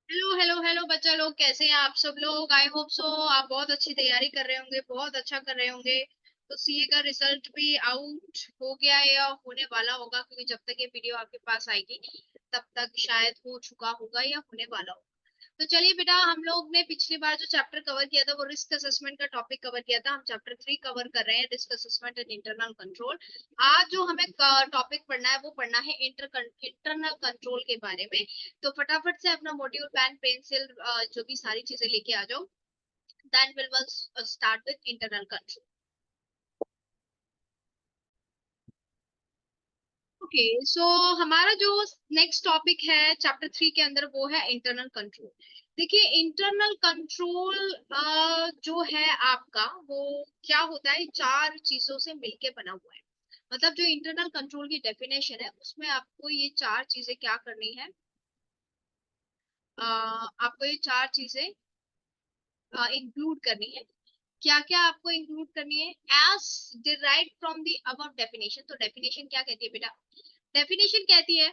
Hello hello hello बच्चा लोग, कैसे हैं आप सब लोग? आई होप सो आप बहुत अच्छी तैयारी कर रहे होंगे, बहुत अच्छा कर रहे होंगे। तो सीए का रिजल्ट भी आउट हो गया है या होने वाला होगा, क्योंकि जब तक ये वीडियो आपके पास आएगी तब तक शायद हो चुका होगा या होने वाला होगा। तो चलिए बेटा, हम लोग ने पिछली बार जो चैप्टर कवर किया था वो रिस्क असेसमेंट का टॉपिक कवर किया था। हम चैप्टर 3 कवर कर रहे हैं, risk assessment and internal control. आज जो हमें टॉपिक पढ़ना है वो पढ़ना है इंटरनल कंट्रोल के बारे में। तो फटाफट से अपना मॉड्यूल, पेन, पेंसिल, जो भी सारी चीजें लेके आ जाओ। Then will start with internal control. Okay, so हमारा जो नेक्स्ट टॉपिक है चैप्टर 3 के अंदर वो है इंटरनल कंट्रोल। देखिए, इंटरनल कंट्रोल जो है आपका, वो क्या होता है, चार चीजों से मिलके बना हुआ है। मतलब जो इंटरनल कंट्रोल की डेफिनेशन है उसमें आपको ये चार चीजें क्या करनी है, आपको ये चार चीजें इंक्लूड करनी है। क्या क्या आपको इंक्लूड करनी है? As derived from the above definition. तो डेफिनेशन क्या कहती है बेटा? डेफिनेशन कहती है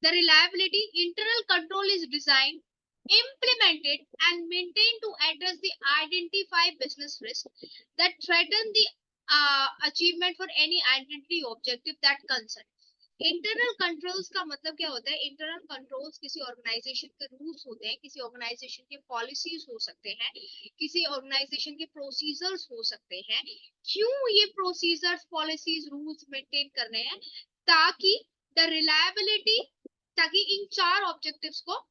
the reliability internal control is design implemented and maintained to address the identify business risk that threaten the achievement for any identity objective that concern। Internal controls का मतलब क्या होता है? इंटरनल कंट्रोल्स किसी ऑर्गेनाइजेशन के rules होते हैं, किसी ऑर्गेनाइजेशन के पॉलिसीज हो सकते हैं, किसी ऑर्गेनाइजेशन के प्रोसीजर्स हो सकते हैं। क्यों ये प्रोसीजर्स, पॉलिसीज, रूल्स मेंटेन कर रहे हैं? ताकि द रिलायबिलिटी, ताकि इन चार ऑब्जेक्टिव्स को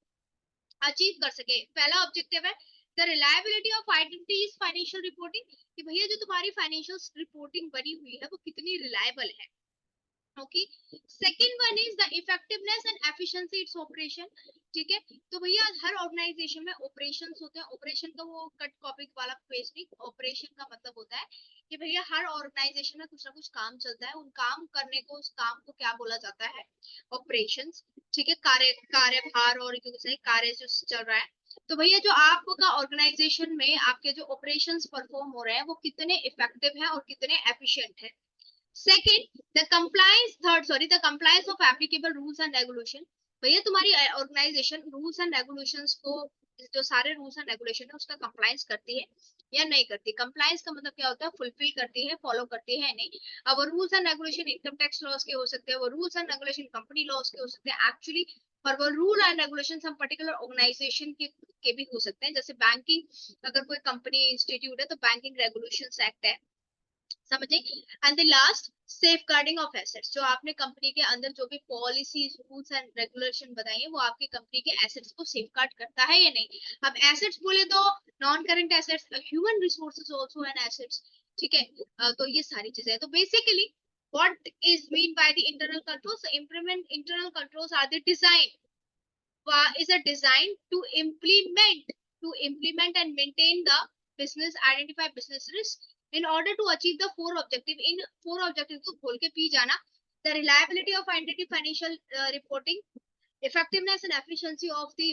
अचीव कर सके। पहला ऑब्जेक्टिव है the reliability of identities financial reporting, कि भैया जो तुम्हारी फाइनेंशियल रिपोर्टिंग बनी हुई है वो कितनी रिलायबल है। Okay, second one is the effectiveness and efficiency its operation. ठीक है, तो भैया हर ऑर्गेनाइजेशन में ऑपरेशंस होते हैं। ऑपरेशन का वो कट कॉपी वाला पेज नहीं, ऑपरेशन का मतलब होता है कि भैया हर ऑर्गेनाइजेशन में कुछ ना कुछ काम चलता है, उन काम करने को, उस काम को क्या बोला जाता है? ऑपरेशंस। ठीक है, कार्यभार और कार्य जो चल रहा है। तो भैया जो आपका ऑर्गेनाइजेशन में आपके जो ऑपरेशंस परफॉर्म हो रहे हैं वो कितने इफेक्टिव हैं और कितने एफिशिएंट है। Second, the compliance, third sorry, the compliance of applicable rules and regulation. भैया तुम्हारी ऑर्गेनाइजेशन रूल्स एंड रेगुलेशंस को, जो सारे रूल्स एंड रेगुलेशन है उसका कंप्लायंस करती है या नहीं करती? कंप्लायंस का मतलब क्या होता है? फुलफिल करती है, फॉलो करती है, नहीं। अब वो rules and regulation income tax loss के हो सकते हैं, वो rules and regulation company loss के हो सकते हैं एक्चुअली। पर वो रूल एंड रेगुलेशन हम पर्टिकुलर ऑर्गेनाइजेशन के भी हो सकते हैं। जैसे बैंकिंग, अगर कोई कंपनी इंस्टीट्यूट है तो बैंकिंग रेगुलेशंस एक्ट है, समझे। And the last, safeguarding of assets. जो आपने कंपनी के अंदर जो भी पॉलिसीज, रूल्स एंड रेगुलेशन बताई है वो आपकी कंपनी के एसेट्स को सेफ गार्ड करता है या नहीं। अब एसेट्स बोले तो non current assets, human resources also and assets. ठीक है, तो ये सारी चीजें हैं। तो basically what is mean by the internal controls? The implement internal controls are the design, is a design to implement and maintain the business, identify business risk in order to achieve the four objective। In four objective को खोल के P जाना। the reliability of identity financial reporting, effectiveness and efficiency of the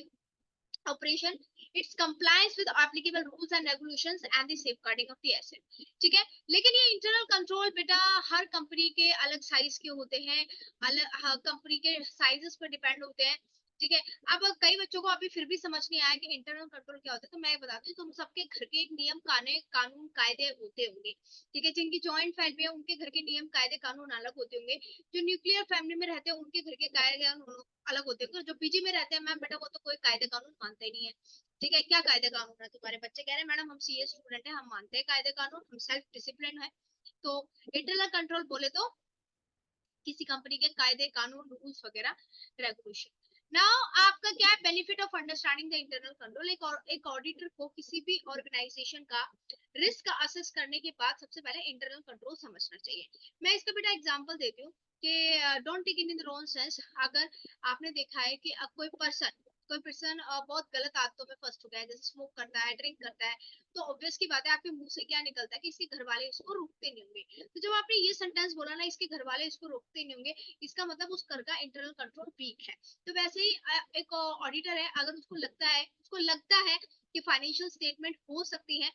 operation, its compliance with applicable rules and regulations and the safeguarding of the asset। ठीक है, लेकिन ये internal control बेटा हर company के अलग साइज के होते हैं, अलग कंपनी के साइजेस पर डिपेंड होते हैं। ठीक है, अब कई बच्चों को अभी फिर भी समझ नहीं आया कि इंटरनल कंट्रोल क्या होता है, तो मैं बताती हूँ। तुम सबके घर के एक नियम कानून कायदे होते होंगे। ठीक है, जिनकी जॉइंट फैमिली है उनके घर के नियम कायदे कानून अलग होते होंगे। जो न्यूक्लियर फैमिली में रहते हैं उनके घर के कायदे कानून अलग होते हैं। जो पीजी में रहते हैं मैम बेटा, वो तो कोई कायदे कानून मानते ही नहीं है। ठीक है, क्या कायदे कानून है? तुम्हारे बच्चे कह रहे हैं मैडम हम सीए स्टूडेंट है, हम मानते हैं कायदे कानून, हम सेल्फ डिसिप्लिन है। तो इंटरनल कंट्रोल बोले तो किसी कंपनी के कायदे कानून, रूल्स वगैरह, रेगुलेशन। नाउ आपका क्या है benefit of understanding the internal control? एक ऑडिटर को किसी भी ऑर्गेनाइजेशन का रिस्क असेस करने के बाद सबसे पहले इंटरनल कंट्रोल समझना चाहिए। मैं इसका बेटा एग्जांपल देती हूँ कि don't take in the wrong sense. अगर आपने देखा है कि अब कोई पर्सन बहुत गलत आदतों में फंस चुका है, जैसे स्मोक करता है, ड्रिंक करता है, तो ऑब्वियस की बात है आपके मुंह से क्या निकलता है कि इसके घर वाले इसको रोकते नहीं होंगे। तो जब आपने ये सेंटेंस बोला ना, इसके घर वाले इसको रोकते नहीं होंगे, इसका मतलब उस घर का इंटरनल कंट्रोल वीक है। तो वैसे ही एक ऑडिटर है, अगर उसको लगता है कि फाइनेंशियल स्टेटमेंट हो सकती है,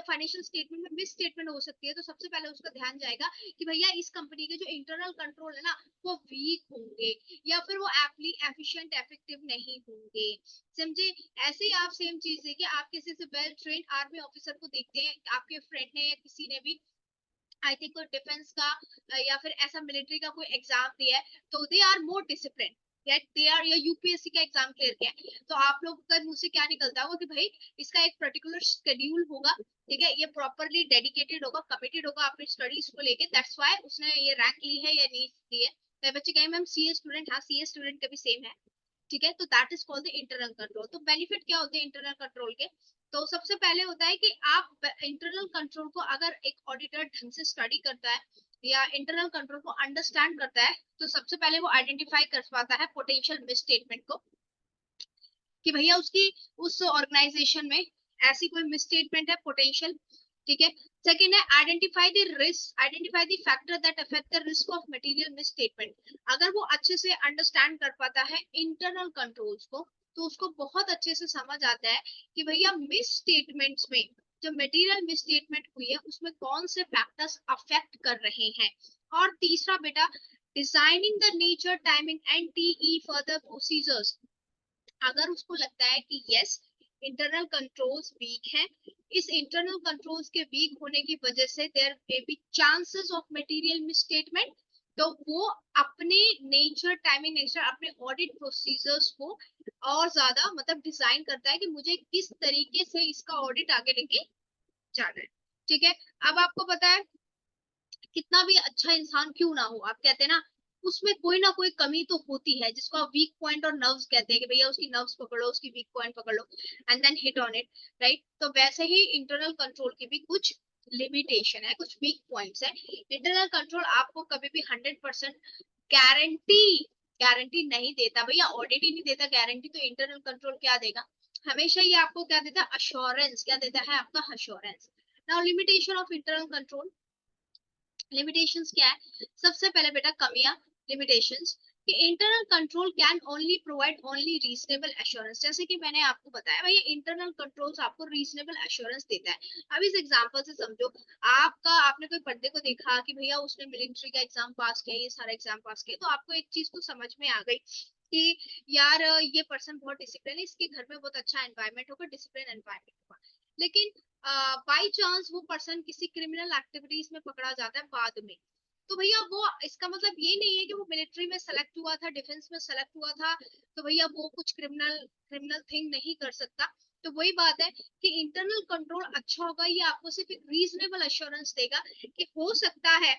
फाइनेंशियल स्टेटमेंट में मिस स्टेटमेंट हो सकती है, तो सबसे पहले उसका ध्यान जाएगा कि भैया इस कंपनी के जो इंटरनल कंट्रोल है ना वो वीक होंगे या फिर वो एफिशिएंट इफेक्टिव नहीं होंगे, समझे। ऐसे ही आप सेम चीज देखिए, आप किसी से वेल ट्रेन्ड आर्मी ऑफिसर को देखते हैं, आपके फ्रेंड ने या किसी ने भी आई थिंक कोई डिफेंस का या फिर ऐसा मिलिट्री का कोई एग्जाम दिया है, तो they are more discipline, they are, या यूपीएससी का एग्जाम क्लियर किया है, तो आप लोग का मुंह से क्या निकलता होगा कि भाई इसका एक पर्टिकुलर शेड्यूल होगा, ठीक है, ये प्रॉपरली डेडिकेटेड होगा, कमिटेड होगा अपनी स्टडीज को लेके, दैट्स व्हाई उसने ये रैंक ली है या नहीं ली है। कई बच्चे कहें मैम सीए स्टूडेंट, हाँ सीए स्टूडेंट का भी सेम है, ठीक है, तो that is called the internal control. तो बेनिफिट क्या होते हैं इंटरनल कंट्रोल के, तो सबसे पहले होता है कि आप इंटरनल कंट्रोल को अगर एक ऑडिटर ढंग से स्टडी करता है या इंटरनल कंट्रोल को अंडरस्टैंड करता है, तो सबसे पहले वो आइडेंटिफाई कर पाता है पोटेंशियल मिस स्टेटमेंट को, कि भैया उसकी उस ऑर्गेनाइजेशन में ऐसी कोई मिस स्टेटमेंट है पोटेंशियल, ठीक है। सेकंड है identify the risk, identify the factor that affect the risk of material miss statement. अगर वो अच्छे से अंडरस्टैंड कर पाता है इंटरनल कंट्रोल्स को, तो उसको बहुत अच्छे से समझ आता है कि भैया मिस स्टेटमेंट्स में जो मटेरियल मिस स्टेटमेंट हुई है उसमें कौन से फैक्टर्स अफेक्ट कर रहे हैं। और तीसरा बेटा, designing the nature timing and TE further procedures. अगर उसको लगता है कि यस इंटरनल कंट्रोल्स वीक हैं, इस इंटरनल कंट्रोल्स के वीक होने की वजह से there may be chances of material misstatement, तो वो अपने नेचर टाइमिंग नेचर अपने ऑडिट प्रोसीजर्स को और ज्यादा मतलब डिजाइन करता है कि मुझे किस तरीके से इसका ऑडिट आगे लेके जाना है, ठीक है। अब आपको पता है कितना भी अच्छा इंसान क्यों ना हो, आप कहते हैं ना उसमें कोई ना कोई कमी तो होती है, जिसको आप वीक पॉइंट और नर्व्स कहते हैं कि भैया उसकी नर्व्स पकड़ो, उसकी वीक पॉइंट पकड़ लो and then hit on it, right. तो वैसे ही इंटरनल कंट्रोल की भी कुछ लिमिटेशन है, कुछ वीक पॉइंट्स है। इंटरनल कंट्रोल आपको कभी भी 100% गारंटी गारंटी नहीं देता भैया, ऑडिट ही नहीं देता गारंटी, तो इंटरनल कंट्रोल क्या देगा, हमेशा ये आपको क्या देता है, अश्योरेंस, क्या देता है आपका assurance. Now limitation of internal control, limitations क्या है, सबसे पहले बेटा कमियां, लिमिटेशंस, कि internal control can only provide only reasonable assurance. जैसे कि मैंने आपको बताया भाई इंटरनल कंट्रोल्स आपको रीजनेबल एश्योरेंस देता है। अब इस एग्जांपल से समझो, आपने कोई बंदे को देखा कि भैया उसने मिलिट्री का एग्जाम पास किया, ये सारा एग्जाम पास किया, तो आपको एक चीज तो समझ में आ गई कि यार ये पर्सन बहुत डिसिप्लिन है, इसके घर में बहुत अच्छा एनवायरमेंट होगा, डिसिप्लिन एनवायरमेंट होगा, लेकिन बाई चांस वो पर्सन किसी क्रिमिनल एक्टिविटीज में पकड़ा जाता है बाद में, तो भैया वो इसका मतलब ये नहीं है कि वो मिलिट्री में सेलेक्ट हुआ था, डिफेंस में सेलेक्ट हुआ था, तो भैया वो कुछ क्रिमिनल क्रिमिनल थिंग नहीं कर सकता। तो वही बात है कि इंटरनल कंट्रोल अच्छा होगा, ये आपको सिर्फ एक रीजनेबल एश्योरेंस देगा कि हो सकता है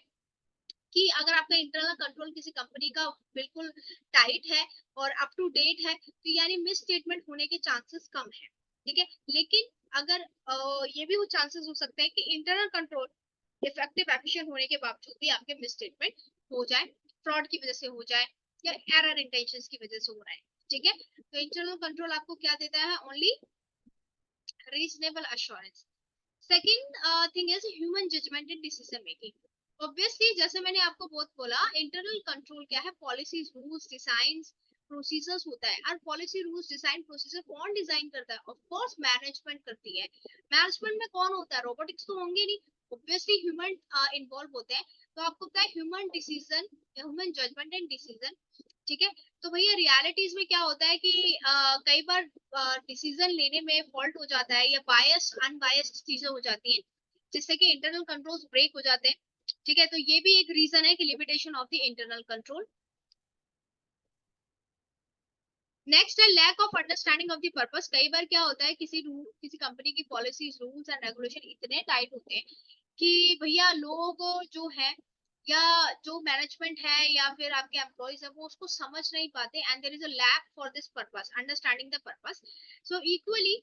कि अगर आपका इंटरनल कंट्रोल किसी कंपनी का बिल्कुल टाइट है और अप टू डेट है, तो यानी मिस स्टेटमेंट होने के चांसेस कम है, ठीक है। लेकिन अगर ये भी वो चांसेस हो सकते हैं कि इंटरनल कंट्रोल इफेक्टिव एफिशिएंट होने के बावजूद भी आपके मिस स्टेटमेंट हो जाए, फ्रॉड की वजह से हो जाए या एरर इंटेंशंस की वजह से हो रहा है, ठीक है। तो इंटरनल कंट्रोल आपको क्या देता है, only reasonable assurance. Second thing is human judgement in decision making. Obviously जैसे मैंने आपको बहुत बोला, इंटरनल कंट्रोल क्या है, पॉलिसीज रूल्स डिजाइन प्रोसीजर्स होता है, और पॉलिसी रूल्स डिजाइन प्रोसीजर कौन डिजाइन करता है, ऑफ कोर्स मैनेजमेंट करती है। मैनेजमेंट में कौन होता है, रोबोटिक्स तो होंगे नहीं, ऑब्वियसली ह्यूमन इन्वॉल्व होते हैं। तो आपको पता है human decision, human judgement and decision, ठीक है। तो भैया रियलिटीज में क्या होता है कि कई बार डिसीजन लेने में फॉल्ट हो जाता है या बायस अनबायस्ड चीजें हो जाती है, जिससे कि इंटरनल कंट्रोल्स ब्रेक हो जाते हैं, ठीक है। तो ये भी एक रीजन है कि limitation of the internal control. Next है lack of understanding of the purpose. कई बार क्या होता है किसी कंपनी की पॉलिसीज रूल्स एंड रेगुलेशन इतने टाइट होते हैं कि भैया लोग जो है या जो मैनेजमेंट है या फिर आपके एम्प्लॉइज है वो उसको समझ नहीं पाते, and there is a lack for this purpose, understanding the purpose. So equally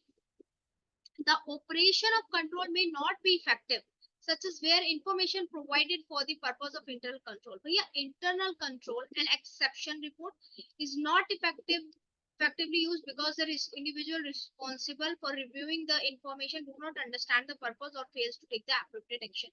the operation of control may not be effective, such as where information provided for the purpose of internal control. भैया internal control and exception report is not effectively used because there is individual responsible for reviewing the information do not understand the purpose or fails to take the appropriate action.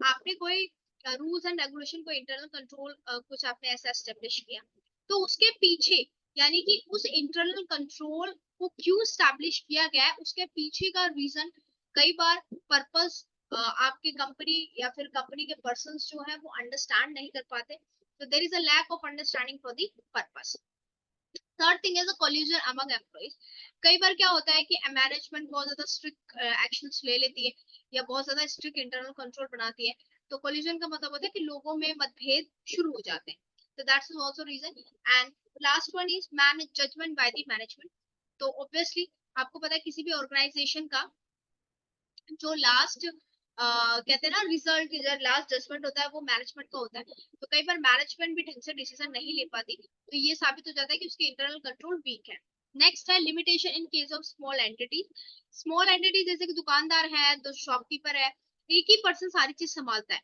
आपने कोई rules and regulation को internal control कुछ आपने ऐसा establish किया, तो उसके पीछे यानी कि उस इंटरनल कंट्रोल वो क्यों स्टैब्लिश किया गया है, उसके पीछे का रीजन, कई बार पर्पस आपकी कंपनी या फिर कंपनी के पर्संस जो है वो अंडरस्टैंड नहीं कर पाते, तो there is a lack of understanding for the purpose. Third thing is a collusion among employees. कई बार क्या होता है कि मैनेजमेंट बहुत ज्यादा स्ट्रिक्ट एक्शंस ले लेती है या बहुत ज्यादा स्ट्रिक्ट इंटरनल कंट्रोल बनाती है, तो कोलिजन का मतलब होता है कि लोगों में मतभेद शुरू हो जाते हैं, तो that's also reason. And last one is manage judgement by the management. तो ऑब्वियसली आपको पता है किसी भी ऑर्गेनाइजेशन का जो लास्ट कहते हैं ना रिजल्ट, जो लास्ट जजमेंट होता है वो मैनेजमेंट का होता है, तो कई बार मैनेजमेंट भी ढंग से डिसीजन नहीं ले पाती, तो ये साबित हो जाता है कि उसकी इंटरनल कंट्रोल वीक है। नेक्स्ट है limitation in case of small entity. Small entity जैसे कि दुकानदार है, तो शॉपकीपर है, एक ही पर्सन सारी चीज संभालता है,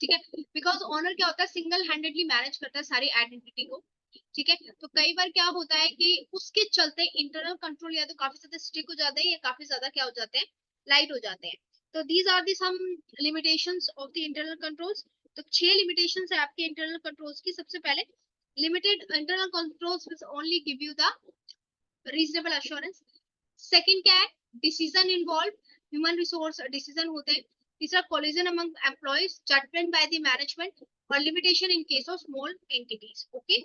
ठीक है, बिकॉज ओनर क्या होता है सिंगल हैंडेडली मैनेज करता है सारी आइडेंटिटी को, ठीक है, तो कई बार क्या होता है कि उसके चलते इंटरनल कंट्रोल या तो काफी ज्यादा स्ट्रिक्ट हो जाते हैं या काफी ज्यादा क्या हो जाते हैं, लाइट हो जाते हैं। तो these are the some limitations of the internal controls. तो 6 लिमिटेशंस है आपके इंटरनल कंट्रोल्स की। सबसे पहले limited internal controls will only give you the reasonable assurance. Second क्या है, decision involve, human resource decision होते हैं। तीसरा collusion among employees, judgment by the management, और limitation in case of small entities. Okay,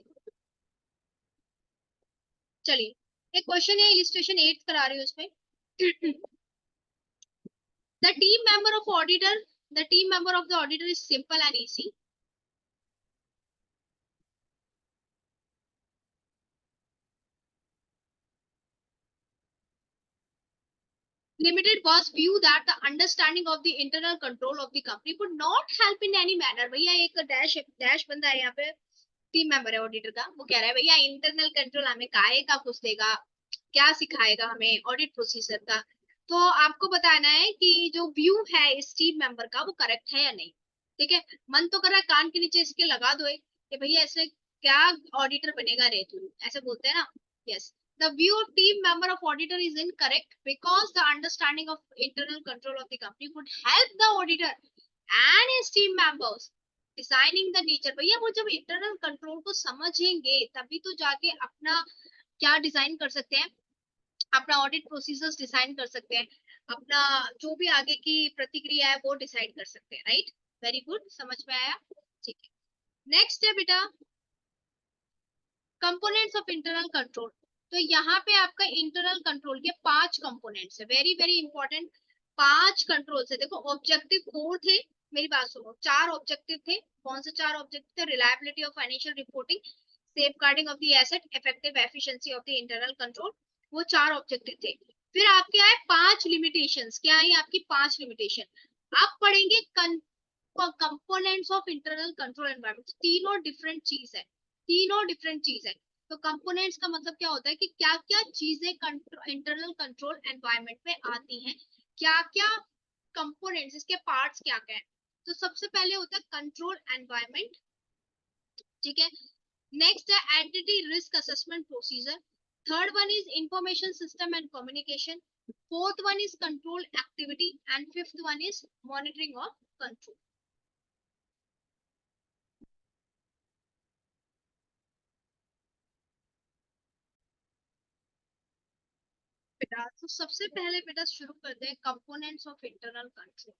चलिए एक क्वेश्चन है, illustration 8 करा रही हूँ उसमें। The team member of auditor, the team member of the auditor is simple and easy. Limited was view that the understanding of the internal control of the company would not help in any manner। भैया एक dash dash बंदा है यहाँ पे, team member है auditor का, वो कह रहा है भैया इंटरनल कंट्रोल हमें काहे का कुछ देगा, क्या सिखाएगा हमें ऑडिट प्रोसीजर का। तो आपको बताना है कि जो व्यू है इस टीम मेंबर का वो करेक्ट है या नहीं, ठीक है। मन तो कर रहा है कान के नीचे इसके लगा दो कि भैया ऐसे क्या ऑडिटर बनेगा रे तू, ऐसे बोलते हैं ना। Yes, the view of team member of auditor is incorrect because the understanding of internal control of the company would help the auditor and his team members designing the nature. भैया वो जब इंटरनल कंट्रोल को समझेंगे तभी तो जाके अपना क्या डिजाइन कर सकते हैं, अपना ऑडिट प्रोसीजर्स डिजाइन कर सकते हैं, अपना जो भी आगे की प्रतिक्रिया है वो डिसाइड कर सकते हैं, राइट। वेरी गुड, समझ में आया, ठीक है। नेक्स्ट है बेटा कंपोनेंट्स ऑफ इंटरनल कंट्रोल। तो यहाँ पे आपका इंटरनल कंट्रोल के 5 कंपोनेंट्स है, वेरी वेरी इंपॉर्टेंट। 5 कंट्रोल्स है, देखो ऑब्जेक्टिव 4 थे, मेरी बात सुनो, 4 ऑब्जेक्टिव थे। कौन से 4 ऑब्जेक्टिव थे, reliability of financial reporting, safeguarding of the asset, effective efficiency of the internal control, वो 4 ऑब्जेक्टिव थे। फिर आपके आए 5 लिमिटेशंस, क्या आई आपकी 5 लिमिटेशन। आप पढ़ेंगे components of internal control environment, तीनों डिफरेंट चीज है, तीनों डिफरेंट चीज है। तो कंपोनेंट्स का मतलब क्या होता है कि क्या क्या चीजें इंटरनल कंट्रोल एनवायरनमेंट में आती हैं, क्या क्या कंपोनेंट्स, इसके पार्ट्स क्या क्या है। तो सबसे पहले होता है कंट्रोल एनवायरनमेंट, ठीक है। नेक्स्ट है entity risk assessment procedure. Third one is information system and communication. Fourth one is control activity and fifth one is monitoring of control. बेटा तो सबसे पहले बेटा शुरू करते हैं कंपोनेंट्स ऑफ इंटरनल कंट्रोल।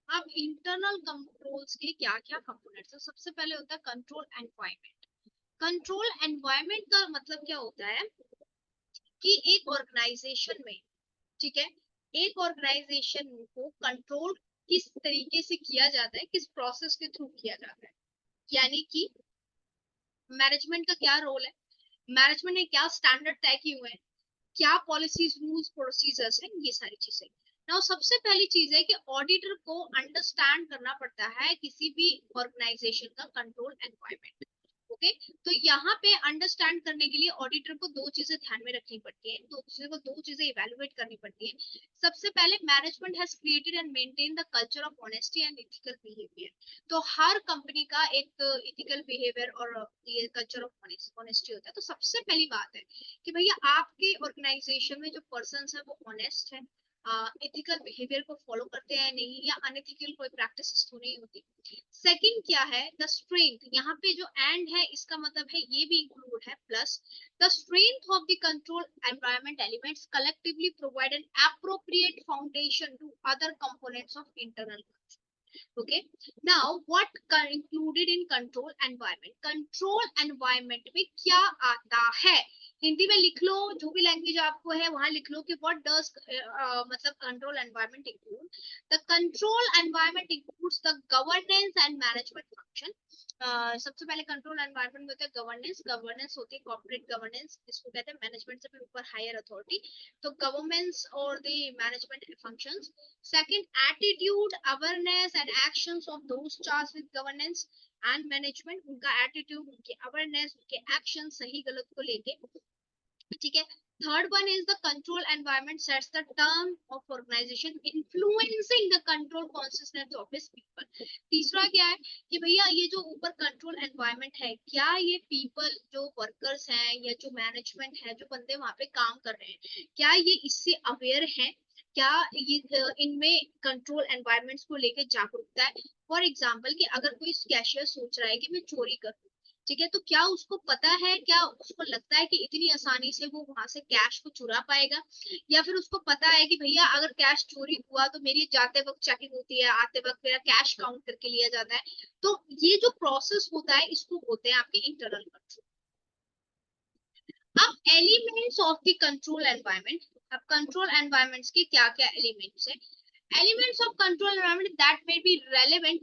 अब इंटरनल कंट्रोल्स के क्या क्या कंपोनेंट्स है, सबसे पहले होता है कंट्रोल एनवायरनमेंट। कंट्रोल एनवायरनमेंट का मतलब क्या होता है कि एक ऑर्गेनाइजेशन में, ठीक है, एक ऑर्गेनाइजेशन को कंट्रोल किस तरीके से किया जाता है, किस प्रोसेस के थ्रू किया जाता है, यानी कि मैनेजमेंट का क्या रोल है, मैनेजमेंट ने क्या स्टैंडर्ड तय किए हुए हैं, क्या पॉलिसीज रूल्स प्रोसीजर्स हैं, ये सारी चीजें। नाउ सबसे पहली चीज है कि ऑडिटर को अंडरस्टैंड करना पड़ता है किसी भी ऑर्गेनाइजेशन का कंट्रोल एनवायरनमेंट। ओके, तो यहाँ पे अंडरस्टैंड करने के लिए ऑडिटर को दो चीजें ध्यान में रखनी पड़ती है, दो चीजें इवेलुएट करनी पड़ती है। सबसे पहले management has created and maintain the culture of honesty and ethical behaviour. तो हर कंपनी का एक एथिकल बिहेवियर और ये कल्चर ऑफ ऑनेस्टी होता है। तो सबसे पहली बात है कि भैया आपके ऑर्गेनाइजेशन में जो पर्सन है वो ऑनेस्ट है, एथिकल बिहेवियर को फॉलो करते हैं नहीं, या अनएथिकल कोई प्रैक्टिसेस तो नहीं होती। सेकंड क्या है, द स्ट्रेंथ, यहाँ पे जो एंड है इसका मतलब है ये भी इंक्लूड है plus, the strength of the control environment elements collectively provide an appropriate foundation to other components of internal. Okay, now what included in control environment? Control environment में क्या आता है, हिंदी में लिख लो, जो भी लैंग्वेज आपको है वहां लिख लो कि what does मतलब control environment include. The control environment includes the governance and management function. सबसे पहले कंट्रोल एनवायरनमेंट में होता है गवर्नेंस, गवर्नेंस होती है कॉर्पोरेट गवर्नेंस, इसको कहते हैं मैनेजमेंट से भी ऊपर हायर अथॉरिटी, तो गवर्नेंस और the management functions. Second, attitude, awareness and actions of those charged with governance and management. उनका attitude, उनके awareness, उनके actions सही गलत को लेके, ठीक है. Third one is the control environment sets the term of organization influencing the control consciousness of its people. तीसरा क्या है कि भैया ये जो ऊपर कंट्रोल एनवायरनमेंट है, क्या ये पीपल जो वर्कर्स हैं या जो मैनेजमेंट है, जो बंदे वहां पे काम कर रहे हैं, क्या ये इससे अवेयर हैं, क्या ये इनमें कंट्रोल एनवायरनमेंट्स को लेके जागरूकता है. फॉर एग्जाम्पल कि अगर कोई कैशियर सोच रहा है कि मैं चोरी करूं, ठीक है, तो क्या उसको पता है, क्या उसको लगता है कि इतनी आसानी से वो वहां से कैश को चुरा पाएगा, या फिर उसको पता है कि भैया अगर कैश चोरी हुआ तो मेरी जाते वक्त चेकिंग होती है, आते वक्त मेरा कैश काउंट करके लिया जाता है. तो ये जो प्रोसेस होता है इसको बोलते हैं आपके इंटरनल कंट्रोल. अब elements of the control environment, अब कंट्रोल एनवायरनमेंट्स के क्या क्या एलिमेंट्स है. Elements of control environment that may be relevant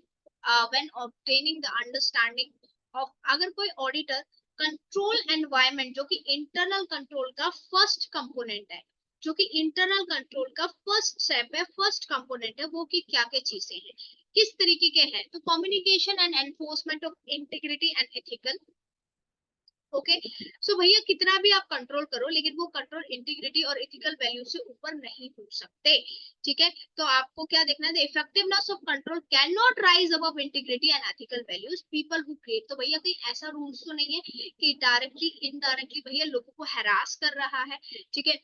when obtaining the understanding of, अगर कोई ऑडिटर कंट्रोल एनवायरनमेंट जो कि इंटरनल कंट्रोल का फर्स्ट कंपोनेंट है, जो कि इंटरनल कंट्रोल का फर्स्ट स्टेप है, फर्स्ट कंपोनेंट है, वो कि क्या क्या चीजें हैं, किस तरीके के हैं, तो communication and enforcement of integrity and ethical. Okay, so भैया कितना भी आप कंट्रोल करो लेकिन वो कंट्रोल इंटीग्रिटी और एथिकल वैल्यू से ऊपर नहीं हो सकते. ठीक है, तो आपको क्या देखना है, the effectiveness of control can not rise above integrity and ethical values people who create. तो भैया कोई ऐसा रूल्स तो नहीं है कि डायरेक्टली इनडायरेक्टली भैया लोगों को हैरास कर रहा है, ठीक है,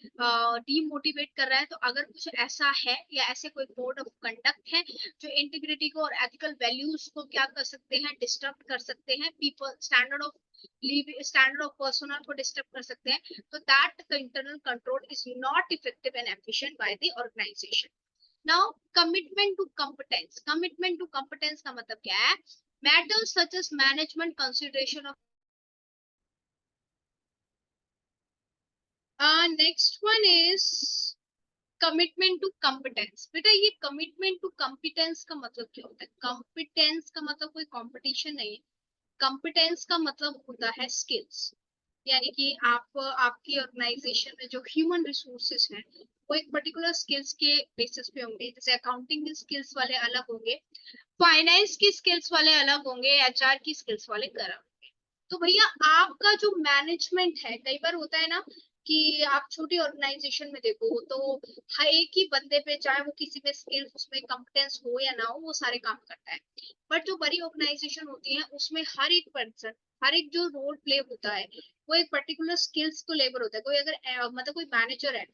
डीमोटिवेट कर रहा है. तो अगर कुछ ऐसा है या ऐसे कोई कोड ऑफ कंडक्ट है जो इंटीग्रिटी को और एथिकल वैल्यूज को क्या कर सकते हैं, डिस्टर्ब कर सकते हैं, people standard of standard of personal को डिस्टर्ब कर सकते हैं, तो that the internal control is not effective and efficient by the organisation. Now commitment to competence, commitment to competence का मतलब क्या है, matters such as management consideration of. Next one is commitment to competence. बेटा ये commitment to competence का मतलब क्या होता है, कंपिटेंस का मतलब कोई कंपटीशन नहीं है, कंपिटेंस का मतलब होता है स्किल्स. यानी कि आप आपकी ऑर्गेनाइजेशन में जो ह्यूमन रिसोर्सेस हैं वो एक पर्टिकुलर स्किल्स के बेसिस पे होंगे. जैसे अकाउंटिंग की स्किल्स वाले अलग होंगे, फाइनेंस की स्किल्स वाले अलग होंगे, एचआर की स्किल्स वाले अलग होंगे. तो भैया आपका जो मैनेजमेंट है, कई बार होता है ना कि आप छोटी ऑर्गेनाइजेशन में देखो तो हर एक ही बंदे पे, चाहे वो किसी में स्किल्स उसमें कंपिटेंस हो या ना हो, वो सारे काम करता है. बट जो बड़ी ऑर्गेनाइजेशन होती है उसमें हर एक पर्सन, हर एक जो रोल प्ले होता है वो एक पर्टिकुलर स्किल्स को लेबर होता है. कोई अगर मतलब कोई मैनेजर है,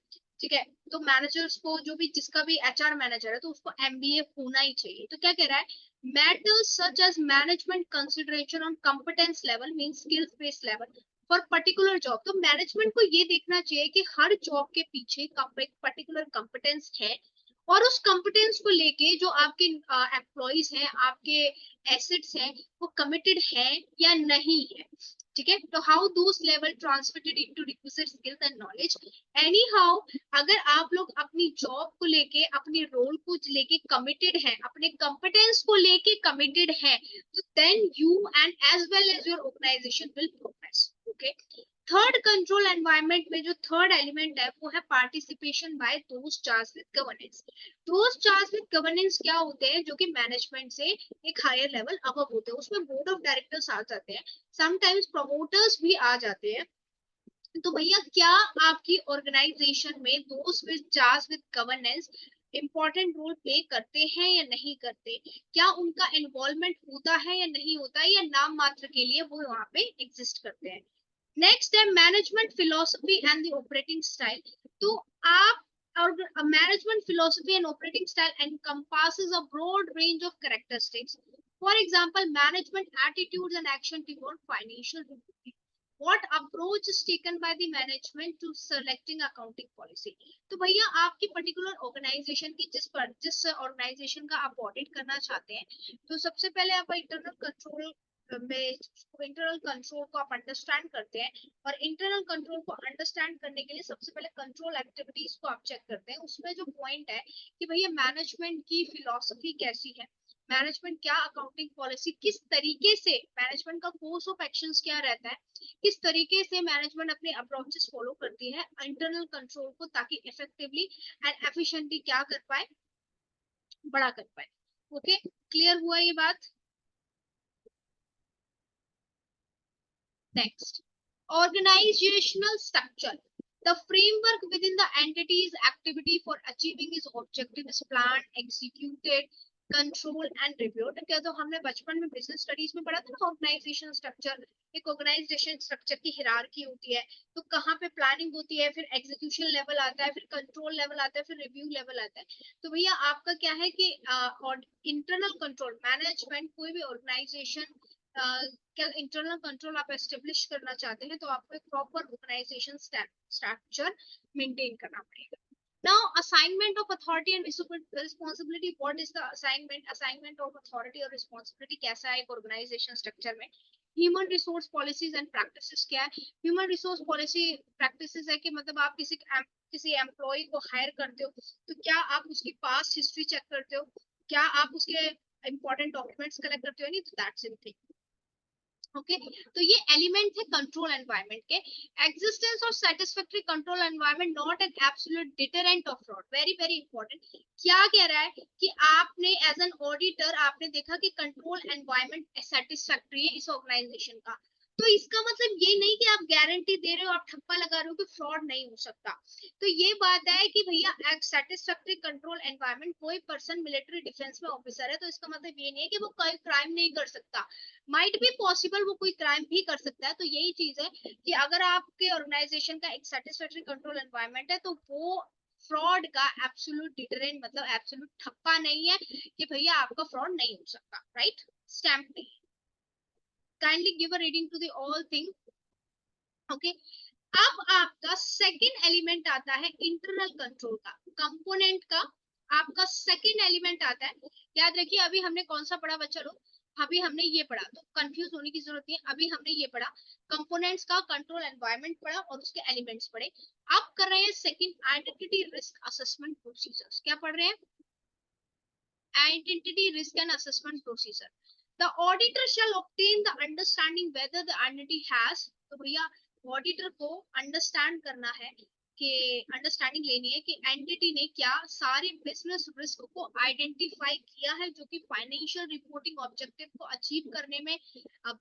ठीक है, तो मैनेजर्स को जो भी, जिसका भी एचआर मैनेजर है तो उसको एमबीए होना ही चाहिए. तो क्या कह रहा है, matters such as management consideration on competence level means skills based level for particular job. तो मैनेजमेंट को ये देखना चाहिए कि हर जॉब के पीछे एक पर्टिकुलर कंपिटेंस है और उस कंपिटेंस को लेके जो आपके एम्प्लॉइज हैं, आपके एसेट्स हैं, वो कमिटेड है या नहीं है. ठीक है, तो how those level transmitted into requisite skills and knowledge. Any how, अगर आप लोग अपनी जॉब को लेके, अपने रोल को लेके कमिटेड हैं, अपने कंपिटेंस को लेके कमिटेड हैं, तो then you and as well as your organisation will progress. Okay, third control environment में जो थर्ड एलिमेंट है वो है participation by those charged with governance. Those charged with governance क्या होते हैं, जो कि मैनेजमेंट से एक हायर लेवल अबव होते हैं. उसमें बोर्ड ऑफ डायरेक्टर्स आ जाते हैं, समटाइम्स प्रमोटर्स भी आ जाते हैं. तो भैया क्या आपकी ऑर्गेनाइजेशन में those with charge with governance important role play करते हैं या नहीं करते, क्या उनका इन्वॉल्वमेंट होता है या नहीं होता है, या नाम मात्र के लिए वो वहां पे एग्जिस्ट करते हैं. नेक्स्ट है management philosophy and the operating style. तो आप A management philosophy and operating style encompasses a broad range of characteristics. For example, management attitudes and action toward financial reporting. What approach is taken by the management to selecting accounting policy? तो भैया आपकी particular organisation की जिस organisation का आप audit करना चाहते हैं, तो सबसे पहले आप इंटरनल कंट्रोल में इंटरनल कंट्रोल को आप अंडरस्टैंड करते हैं, और इंटरनल कंट्रोल को अंडरस्टैंड करने के लिए सबसे पहले कंट्रोल एक्टिविटीज को आप चेक करते हैं। उसमें जो पॉइंट है कि भैया मैनेजमेंट की फिलॉसफी कैसी है, मैनेजमेंट क्या अकाउंटिंग पॉलिसी, किस तरीके से मैनेजमेंट का कोर्स ऑफ एक्शंस क्या रहता है, किस तरीके से मैनेजमेंट अपने अप्रोचेस फॉलो करती है इंटरनल कंट्रोल को, ताकि इफेक्टिवली एंड एफिशिएंटली क्या कर पाए, बड़ा कर पाए। ओके, क्लियर हुआ ये बात? Next, organizational structure. The framework within the entity's activity for achieving its objective is planned, executed, controlled and reviewed. क्या तो हमने बचपन में बिजनेस स्टडीज में पढ़ा था ना, ऑर्गेनाइजेशन स्ट्रक्चर। एक ऑर्गेनाइजेशन स्ट्रक्चर की हिरार्की होती है, तो कहाँ पे प्लानिंग होती है, फिर एग्जीक्यूशन लेवल आता है, फिर कंट्रोल लेवल आता है, फिर रिव्यू लेवल आता है। तो भैया आपका क्या है कि इंटरनल कंट्रोल मैनेजमेंट, कोई भी ऑर्गेनाइजेशन क्या इंटरनल कंट्रोल आप एस्टेब्लिश करना चाहते हैं, तो आपको एक प्रॉपर ऑर्गेनाइजेशन स्ट्रक्चर मेंटेन करना पड़ेगा। Now, assignment of authority and responsibility. What is the assignment? Assignment of authority और responsibility कैसा है एक organization structure में? Human resource policies and practices क्या है? Human resource policy practices है कि मतलब आप किसी एम्प्लॉय को हायर करते हो, तो क्या आप उसकी पास्ट हिस्ट्री चेक करते हो, क्या आप उसके इंपॉर्टेंट डॉक्यूमेंट्स कलेक्ट करते हो? नहीं, तो दैट्स इन थिंग। ओके, तो ये एलिमेंट है कंट्रोल एनवायरनमेंट के। एग्जिस्टेंस और satisfactory control environment not an absolute deterrent of fraud. Very very important. क्या कह रहा है कि आपने एज एन ऑडिटर आपने देखा कि कंट्रोल एनवायरनमेंट सेटिस्फैक्टरी है इस ऑर्गेनाइजेशन का, तो इसका मतलब ये नहीं कि आप गारंटी दे रहे हो, आप ठप्पा लगा रहे हो कि फ्रॉड नहीं हो सकता। तो ये बात है कि भैया सेटिस्फैक्टरी कंट्रोल एनवायरनमेंट, कोई पर्सन मिलिट्री डिफेंस में ऑफिसर है तो इसका मतलब ये नहीं है कि वो कोई क्राइम नहीं कर सकता। माइट बी पॉसिबल वो कोई क्राइम भी कर सकता है। तो यही चीज है कि अगर आपके ऑर्गेनाइजेशन का एक सेटिस्फैक्टरी कंट्रोल एनवायरनमेंट है, तो वो फ्रॉड का एब्सोल्यूट डिटरेंट मतलब एब्सोल्यूट ठप्पा नहीं है कि भैया आपका फ्रॉड नहीं हो सकता। राइट, स्टैम्प नहीं। Kindly give a reading to the all thing. Okay, अब आपका सेकंड एलिमेंट आता है इंटरनल कंट्रोल का, कंपोनेंट का। आपका सेकंड एलिमेंट आता है, याद रखिए अभी हमने कौन सा पढ़ा बच्चा लोग, अभी हमने ये पढ़ा, तो कंफ्यूज होने की जरूरत नहीं है। अभी हमने ये पढ़ा कंपोनेंट्स का, कंट्रोल एनवायरनमेंट पढ़ा और उसके एलिमेंट्स पढ़े। अब कर रहे हैं second, identity risk assessment procedures. क्या पढ़ रहे हैं? Identity risk and assessment procedure. The auditor shall obtain the understanding whether the entity has, तो भैया ऑडिटर को अंडरस्टैंड करना है कि अंडरस्टैंडिंग लेनी है कि एंटिटी ने क्या सारे बिजनेस रिस्क को आइडेंटिफाई किया है जो कि फाइनेंशियल रिपोर्टिंग ऑब्जेक्टिव को अचीव करने में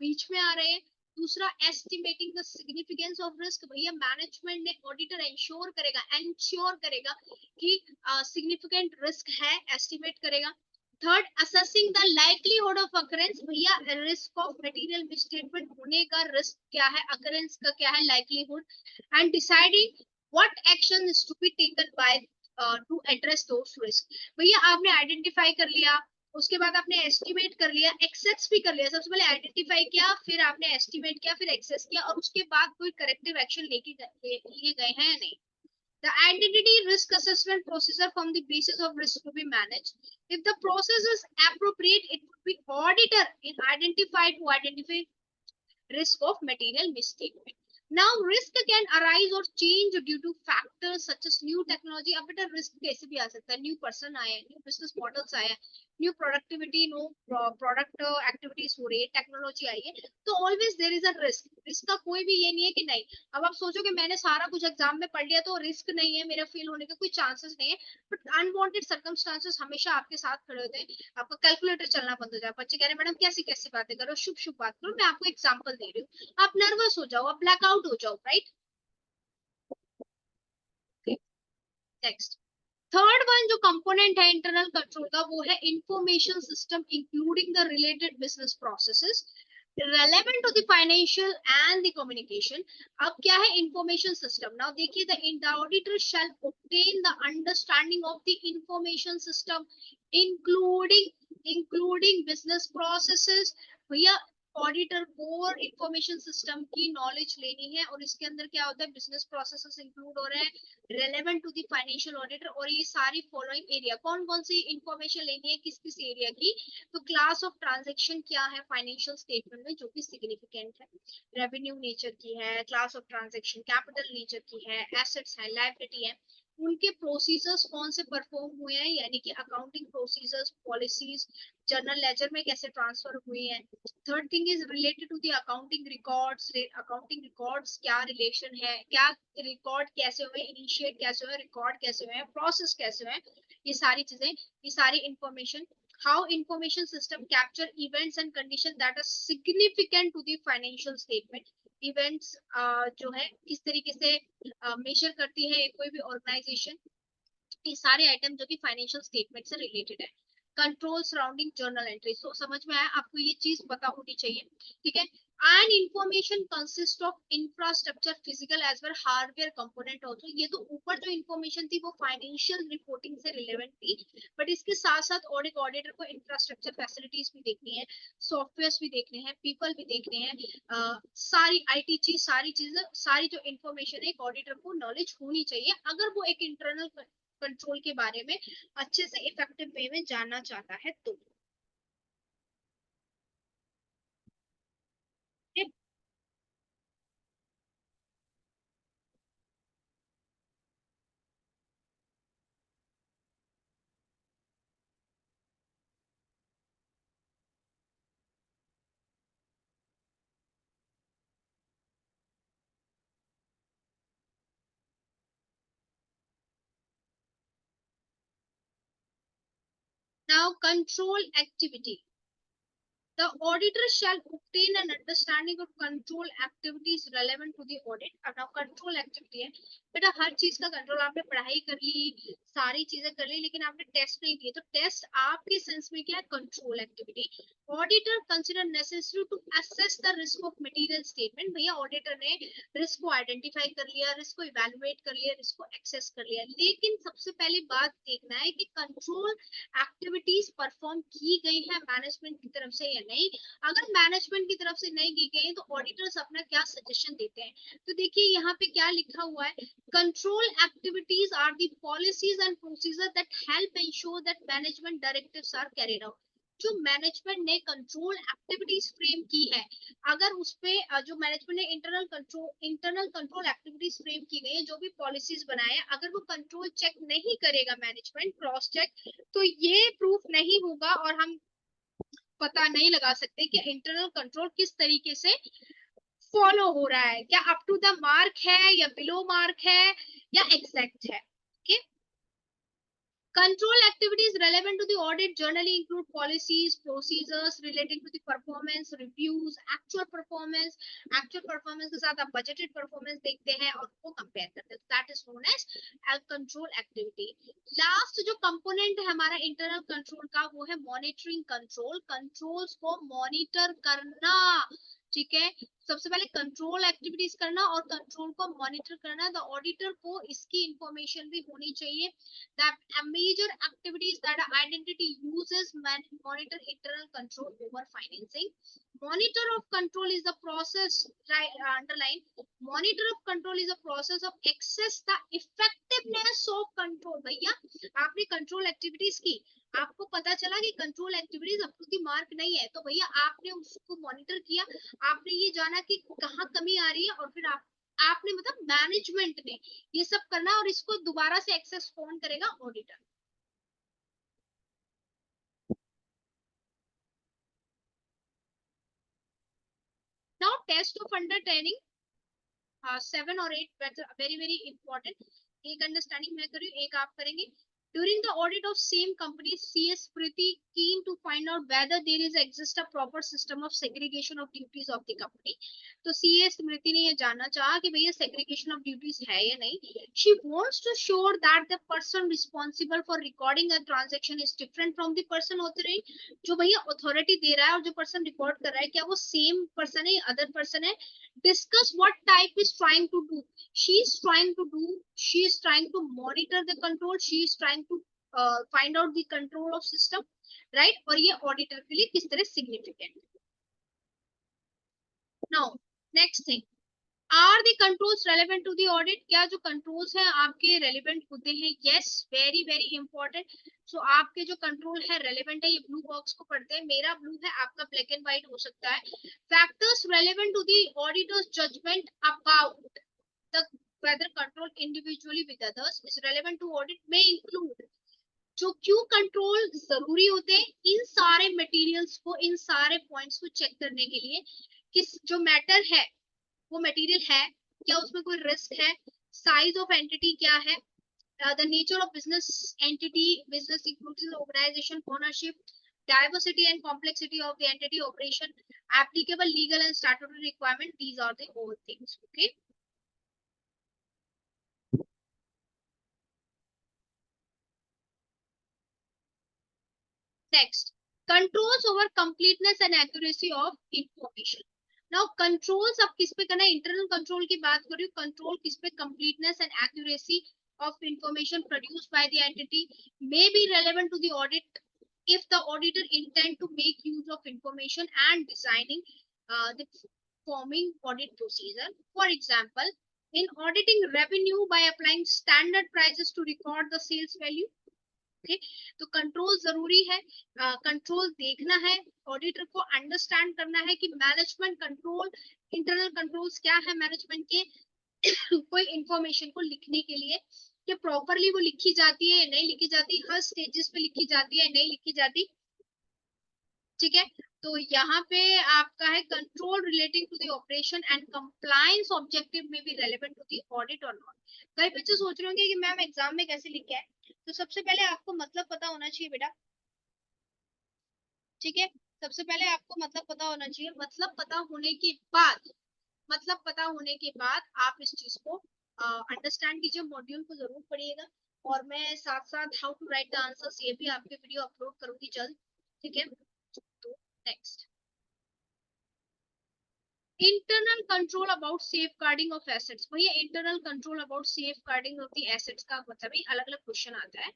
बीच में आ रहे हैं। दूसरा, estimating the significance of risk. भैया मैनेजमेंट ने, ऑडिटर एंश्योर करेगा कि सिग्निफिकेंट रिस्क है, एस्टिमेट करेगा। Third, assessing the likelihood of occurrence. भैया रिस्क ऑफ मटेरियल मिसस्टेटमेंट होने का रिस्क क्या है, अकरेंस का क्या है likelihood, and deciding what action is to be taken by to address those risk. भैया आपने आइडेंटिफाई कर लिया, उसके बाद आपने एस्टिमेट कर लिया, एक्सेस भी कर लिया। सबसे पहले आइडेंटिफाई किया, फिर आपने एस्टिमेट किया, फिर एक्सेस किया, और उसके बाद कोई करेक्टिव एक्शन लिए गए हैं या नहीं। The identity risk assessment procedure from the basis of risk to be managed. If the process is appropriate, it would be auditor in identify risk of material misstatement. Now, risk can arise or change due to factors such as new technology. अब बेटा risk कैसे भी आ सकता है, new person आए हैं, new business models आए हैं, new productivity, no product activities हो रही है, टेक्नोलॉजी आई है, तो always there is a risk. Risk का कोई भी ये नहीं है कि नहीं। अब आप सोचो कि मैंने सारा कुछ एग्जाम में पढ़ लिया तो रिस्क नहीं है, मेरा फेल होने का कोई चांसेस नहीं है, बट अनवांटेड सर्कमस्टांसेस हमेशा आपके साथ खड़े होते हैं। आपका कैलकुलेटर चलना बंद हो जाए, बच्चे कह रहे हैं मैडम कैसी कैसी बातें करो, शुभ शुभ बात करो। मैं आपको एग्जांपल दे रही हूँ, आप नर्वस हो जाओ, आप ब्लैकआउट हो जाओ। राइट, नेक्स्ट, थर्ड वन जो कंपोनेंट है इंटरनल कंट्रोल का, वो है information system including the related business processes. relevant to the financial and the communication. अब क्या है information system? Now देखिए the auditor shall obtain the understanding of the information system including business processes. भैया auditor को और information system की knowledge लेनी है और इसके अंदर क्या होता है बिजनेस प्रोसेसेस इंक्लूड हो रहे हैं relevant to the financial auditor और ये सारी फॉलोइंग एरिया कौन कौन सी इंफॉर्मेशन लेनी है किस किस एरिया की तो क्लास ऑफ ट्रांजैक्शन क्या है फाइनेंशियल स्टेटमेंट में जो कि सिग्निफिकेंट है रेवेन्यू नेचर की है class of transaction capital nature की है एसेट्स है लायबिलिटी है उनके प्रोसीजर्स कौन से परफॉर्म हुए हैं यानी कि accounting procedures policies journal ledger में कैसे ट्रांसफर हुए हैं third thing is related to the accounting records क्या रिलेशन है क्या रिकॉर्ड कैसे हुए इनिशिएट कैसे हुए रिकॉर्ड कैसे हुए प्रोसेस कैसे हुए ये सारी चीजें ये सारी information how information system capture events and conditions that are significant to the financial statement events जो है किस तरीके से मेजर करती है कोई भी ऑर्गेनाइजेशन ये सारे आइटम जो कि फाइनेंशियल स्टेटमेंट से रिलेटेड है control surrounding journal entry so समझ में आया आपको ये चीज पता होनी चाहिए ठीक है and information consist of infrastructure physical as well hardware component also ये तो ऊपर जो इंफॉर्मेशन थी वो फाइनेंशियल रिपोर्टिंग से रिलेवेंट थी बट इसके साथ साथ ऑडिटर को इंफ्रास्ट्रक्चर फैसिलिटीज भी देखनी है सॉफ्टवेयर भी देखने हैं पीपल भी देखने हैं सारी आईटी चीज सारी चीजें सारी जो इंफॉर्मेशन है एक ऑडिटर को नॉलेज होनी चाहिए अगर वो एक इंटरनल कंट्रोल के बारे में अच्छे से इफेक्टिव वे में जानना चाहता है तो now control activity The auditor shall obtain an understanding of control activities relevant to the audit. अब now control activity है बेटा हर चीज का कंट्रोल आपने पढ़ाई कर ली सारी चीजें कर ली लेकिन आपने टेस्ट नहीं दिए तो टेस्ट आपके सेंस में क्या है control activity auditor consider necessary to assess the risk of material statement भैया ऑडिटर ने रिस्क को आइडेंटिफाई कर लिया रिस्क को इवेलुएट कर लिया रिस्क को एक्सेस कर लिया लेकिन सबसे पहले बात देखना है कि कंट्रोल एक्टिविटीज परफॉर्म की गई है मैनेजमेंट की तरफ से या नहीं अगर मैनेजमेंट की तरफ से नहीं की गई तो ऑडिटर्स अपना क्या सजेशन देते हैं तो देखिए यहाँ पे क्या लिखा हुआ है control activities are the policies and procedure that help ensure that management directives are carried out जो मैनेजमेंट ने कंट्रोल एक्टिविटीज फ्रेम की है अगर उसपे जो मैनेजमेंट ने इंटरनल कंट्रोल एक्टिविटीज फ्रेम की गई है जो भी पॉलिसीज बनाए हैं अगर वो कंट्रोल चेक नहीं करेगा मैनेजमेंट क्रॉस चेक तो ये प्रूफ नहीं होगा और हम पता नहीं लगा सकते कि इंटरनल कंट्रोल किस तरीके से फॉलो हो रहा है क्या अप टू द मार्क है या बिलो मार्क है या एग्जैक्ट है okay? Control activities relevant to the audit generally include policies, procedures relating to the performance, reviews, actual performance के साथ आप budgeted performance देखते हैं और वो compare करते हैं. That is known as control activity. Last जो component है हमारा internal control का वो है monitoring control. Controls को monitor करना ठीक है सबसे पहले कंट्रोल एक्टिविटीज करना और कंट्रोल को मॉनिटर करना द ऑडिटर को इसकी इंफॉर्मेशन भी होनी चाहिए that a major activities that are identity uses monitor internal control over financing monitor of control is the process right underline monitor of control is a process of access the effectiveness of control भैया आपने control activities की आपको पता चला कि control activities up to the mark नहीं है तो भैया आपने उसको मॉनिटर किया आपने ये जाना कि कहाँ कमी आ रही है और फिर आपने मतलब मैनेजमेंट ने ये सब करना और इसको दोबारा से एक्सेस कौन करेगा auditor now test of under training 7 और 8 वेरी वेरी इंपॉर्टेंट एक अंडरस्टैंडिंग मैं करूँ एक आप करेंगे During the audit of same company, CS Priti keen to find out whether there is exist a proper system of segregation of duties of the company. तो CS स्मृति ने ये जानना चाहा कि भैया segregation of duties है या नहीं. She wants to show that the person responsible for recording a transaction is different from the person authorized. जो भैया authority दे रहा है और जो person record कर रहा है, क्या वो same person है या other person है. Discuss what type is trying to do. She is trying to monitor the control. She is trying to find out the control of system, right? और ये auditor के लिए किस तरह significant. Now next thing, are the controls relevant to the audit? क्या जो controls हैं आपके relevant होते हैं? Yes, very very important. So आपके जो control है relevant है, ये blue box को पढ़ते हैं. मेरा blue है, आपका black and white हो सकता है. Factors relevant to the auditor's judgment about the whether control individually with others is relevant to audit may include. जो क्यों कंट्रोल जरूरी होते हैं, इन सारे मटेरियल्स को, इन सारे पॉइंट्स को चेक करने के लिए किस जो मैटर है वो मटेरियल है क्या, उसमें कोई रिस्क है, साइज ऑफ एंटिटी क्या है, the nature of business entity, business including organisation ownership, diversity and complexity of the entity operation, applicable legal and statutory requirement. These are the all things. Okay. Next, controls over completeness and accuracy of information. Now controls अब किस पे करना है, internal control की बात कर रही हूँ. Control किस पे, completeness and accuracy of information produced by the entity may be relevant to the audit if the auditor intend to make use of information and designing the forming audit procedure. For example, in auditing revenue by applying standard prices to record the sales value. Okay, तो control जरूरी है. Control देखना है, auditor को understand करना है कि management control, internal controls क्या है मैनेजमेंट के. कोई इंफॉर्मेशन को लिखने के लिए कि प्रॉपरली वो लिखी जाती है या नहीं लिखी जाती, हर स्टेजेस पे लिखी जाती है नहीं लिखी जाती. ठीक है, तो यहाँ पे आपका है control relating to the operation and compliance objective में भी रेलेवेंट टू द ऑडिट और नॉट. कई बच्चे सोच रहे होंगे कि मैम एग्जाम में कैसे लिखा है. तो सबसे पहले आपको मतलब पता होना चाहिए बेटा. ठीक है, सबसे पहले आपको मतलब पता होना चाहिए. मतलब पता होने के बाद, मतलब पता होने के बाद आप इस चीज को अंडरस्टैंड कीजिए. मॉड्यूल को जरूर पढ़िएगा और मैं साथ साथ how to write the answers ये भी आपके वीडियो अपलोड करूंगी जल्द. ठीक है, तो next, internal control about safeguarding of assets. भैया internal control about safeguarding of the assets का मतलब ही अलग अलग क्वेश्चन आता है.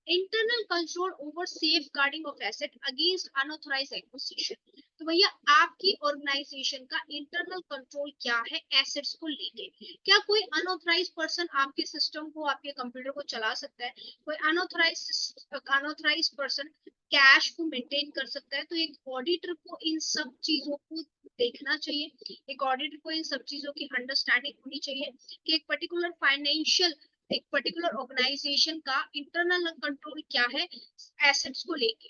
Internal control over safeguarding of asset against unauthorised acquisition. तो भैया आपकी ऑर्गेनाइजेशन का इंटरनल कंट्रोल क्या है एसेट्स को लेके. क्या कोई अनऑथराइज्ड पर्सन आपके सिस्टम को, आपके कंप्यूटर को चला सकता है? कोई अनऑथराइज्ड पर्सन कैश को मेंटेन कर सकता है? तो एक ऑडिटर को इन सब चीजों को देखना चाहिए. एक ऑडिटर को इन सब चीजों की अंडरस्टैंडिंग होनी चाहिए कि एक पर्टिकुलर फाइनेंशियल, एक पर्टिकुलर ऑर्गेनाइजेशन का इंटरनल कंट्रोल क्या है एसेट्स को लेके.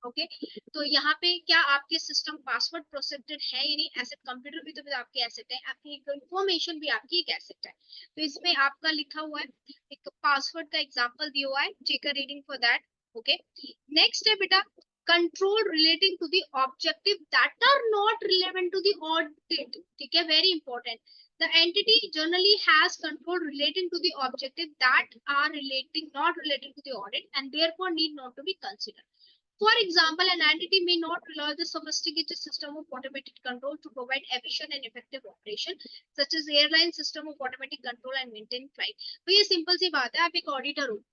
ओके, तो यहाँ पे क्या आपके सिस्टम पासवर्ड प्रोटेक्टेड है या नहीं. एसेट, कंप्यूटर भी तो आपके एसेट है, आपकी इंफॉर्मेशन भी आपकी एक एसेट है. तो इसमें आपका लिखा हुआ है, एक पासवर्ड का एग्जांपल दिया हुआ है, take a reading for that. Okay, next है बेटा control relating to the objective that are not relevant to the audit. ठीक है, very important. The entity generally has control relating to the objective that are not related to the audit and therefore need not to be considered. For example, an entity may not rely on the sophisticated system of automated control to provide efficient and effective operation, such as airline system of automatic control and maintain flight. तो ये simple सी बात है, आप एक auditor हो,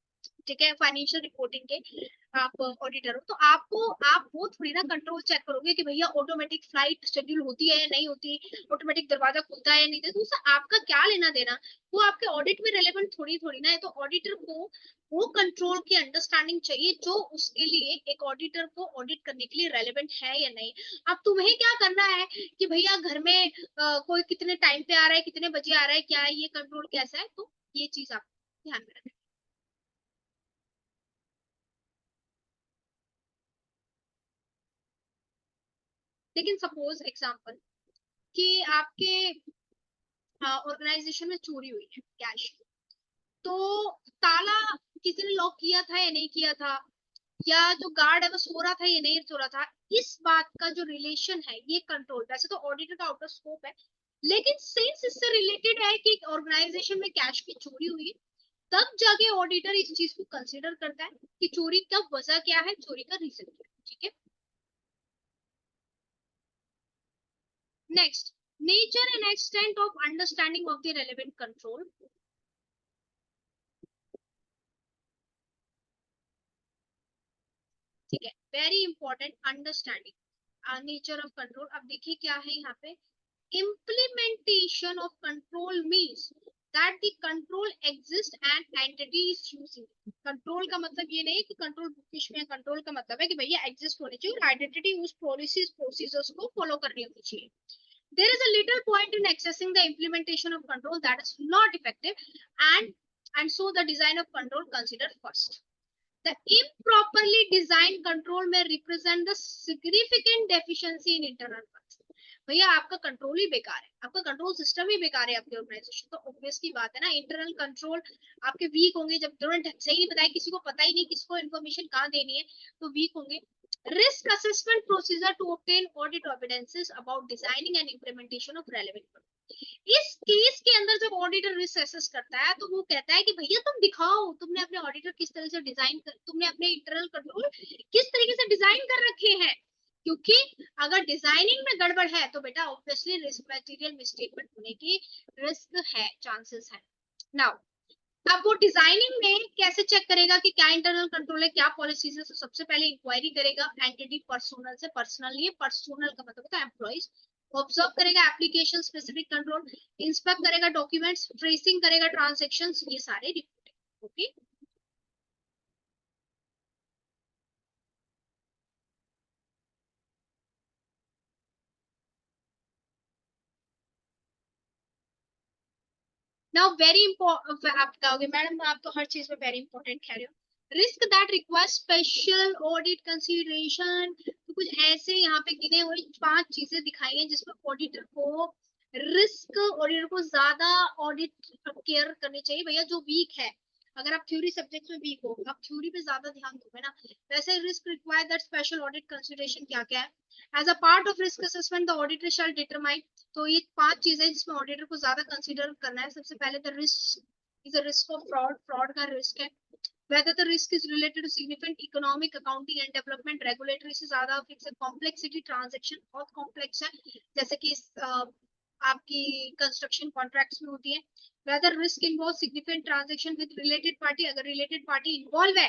ठीक है, financial reporting के आप ऑडिटर हो, तो आप वो थोड़ी ना कंट्रोल चेक करोगे कि भैया ऑटोमेटिक फ्लाइट शेड्यूल होती है या नहीं होती, ऑटोमेटिक दरवाजा खुलता है या नहीं. तो उससे आपका क्या लेना देना, वो आपके ऑडिट में रेलेवेंट थोड़ी ना है. तो ऑडिटर को वो कंट्रोल की अंडरस्टैंडिंग चाहिए जो उसके लिए, एक ऑडिटर को ऑडिट करने के लिए रेलेवेंट है या नहीं. अब तुम्हें क्या करना है कि भैया घर में कोई कितने टाइम पे आ रहा है, कितने बजे आ रहा है, क्या है ये कंट्रोल कैसा है, तो ये चीज आप ध्यान में रखें. लेकिन सपोज एग्जांपल कि आपके ऑर्गेनाइजेशन में चोरी हुई है कैश, तो ताला किसी ने लॉक किया था या नहीं किया था, या जो गार्ड है वो सो रहा था या नहीं सो रहा था, इस बात का जो रिलेशन है ये कंट्रोल, वैसे तो ऑडिटर का आउट ऑफ स्कोप है, लेकिन सिंस इससे रिलेटेड है कि ऑर्गेनाइजेशन में कैश की चोरी हुई, तब जाके ऑडिटर इस चीज को कंसिडर करता है कि चोरी का वजह क्या है, चोरी का रीजन क्या है। ठीक है, next, nature and extent of understanding of the relevant control. ठीक है, very important, understanding nature of control. अब देखिए क्या है यहाँ पे, implementation of control means that the control exists and entity is using। Control का मतलब ये नहीं कि कंट्रोल बुकिश में, कंट्रोल का मतलब है कि भैया एग्जिस्ट होनी चाहिए और आइडेंटिटी उस पॉलिसीज प्रोसीजर्स को फॉलो करनी होनी चाहिए। There is a little point in accessing the implementation of control that is not effective, and so the design of control considered first। The improperly designed control may represent the significant deficiency in internal functions। भैया आपका control ही बेकार है, आपका control system ही बेकार है आपके organisation, तो obvious की बात है ना, इंटरनल कंट्रोल आपके वीक होंगे। जब तुरंत सही नहीं बताया, किसी को पता ही नहीं किसको इन्फॉर्मेशन कहाँ देनी है, तो वीक होंगे। Risk assessment procedure to obtain audit evidences about designing and implementation of relevant. इस केस के अंदर जब ऑडिटर रिस्क असेस करता है तो वो कहता है कि भैया तुम दिखाओ, तुमने अपने ऑडिटर किस तरह से डिजाइन कर, तुमने अपने इंटरनल कंट्रोल किस तरीके से डिजाइन कर रखे हैं, क्योंकि अगर डिजाइनिंग में गड़बड़ है तो बेटा ऑब्वियसली रिस्क मटेरियल मिसस्टेटमेंट होने की रिस्क है, चांसेस है। नाउ अब वो डिजाइनिंग में कैसे चेक करेगा कि क्या इंटरनल कंट्रोल है, क्या पॉलिसीज है, तो सबसे पहले इंक्वायरी करेगा एंटिटी पर्सनल से, पर्सनल नहीं, पर्सनल का मतलब होता है एम्प्लॉइज। ऑब्जर्व करेगा एप्लीकेशन स्पेसिफिक कंट्रोल, इंस्पेक्ट करेगा डॉक्यूमेंट्स, ट्रेसिंग करेगा ट्रांजैक्शंस, ये सारे report. Okay, now very important, आप कहोगे मैडम आप तो हर चीज में वेरी इंपॉर्टेंट कह रहे हो। Risk that requires special audit consideration, तो कुछ ऐसे यहाँ पे गिने हुए 5 चीजें दिखाई हैं जिसमें ऑडिटर को रिस्क, ऑडिटर को ज्यादा ऑडिट केयर करनी चाहिए। भैया जो वीक है, अगर आप थ्योरी सब्जेक्ट में वीक हो, आप थ्योरी पे ज्यादा ध्यान दोगे ना, वैसे risk require that special audit consideration क्या क्या है। As a part of risk assessment the auditor shall determine, तो ये 5 चीजें जिसमें ऑडिटर को ज्यादा कंसीडर करना है। सबसे पहले the risk is a risk of fraud, fraud का रिस्क है। whether the risk is related to significant economic, accounting and development, regulatory से ज्यादा, फिक्स complexity, transaction बहुत complex है, जैसे कि आपकी कंस्ट्रक्शन कॉन्ट्रैक्ट्स में होती है। whether risk involves significant transaction with related party, अगर related party involve है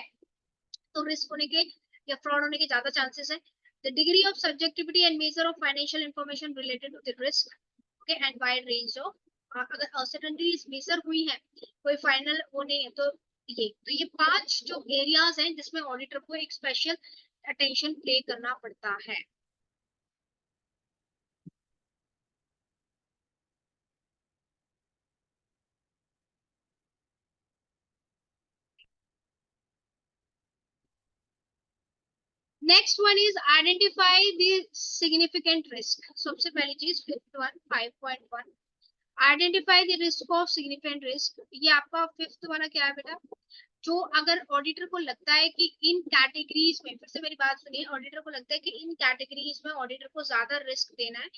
तो रिस्क होने के या फ्रॉड होने के ज्यादा चांसेस है। The degree of subjectivity and measure of financial information related to the risk, okay, and wide range of, अगर अनसर्टेनिटीज मेजर हुई है, कोई फाइनल वो नहीं है, तो ये 5 जो एरियाज हैं जिसमें ऑडिटर को एक स्पेशल अटेंशन प्ले करना पड़ता है। Next one is identify the significant risk. सबसे पहली चीज, fifth one 5.1, identify the risk of significant risk. ये आपका फिफ्थ वाला क्या है बेटा, जो अगर ऑडिटर को लगता है कि इन कैटेगरीज में, फिर से मेरी बात सुनिए, ऑडिटर को लगता है कि इन कैटेगरीज में ऑडिटर को ज्यादा रिस्क देना है,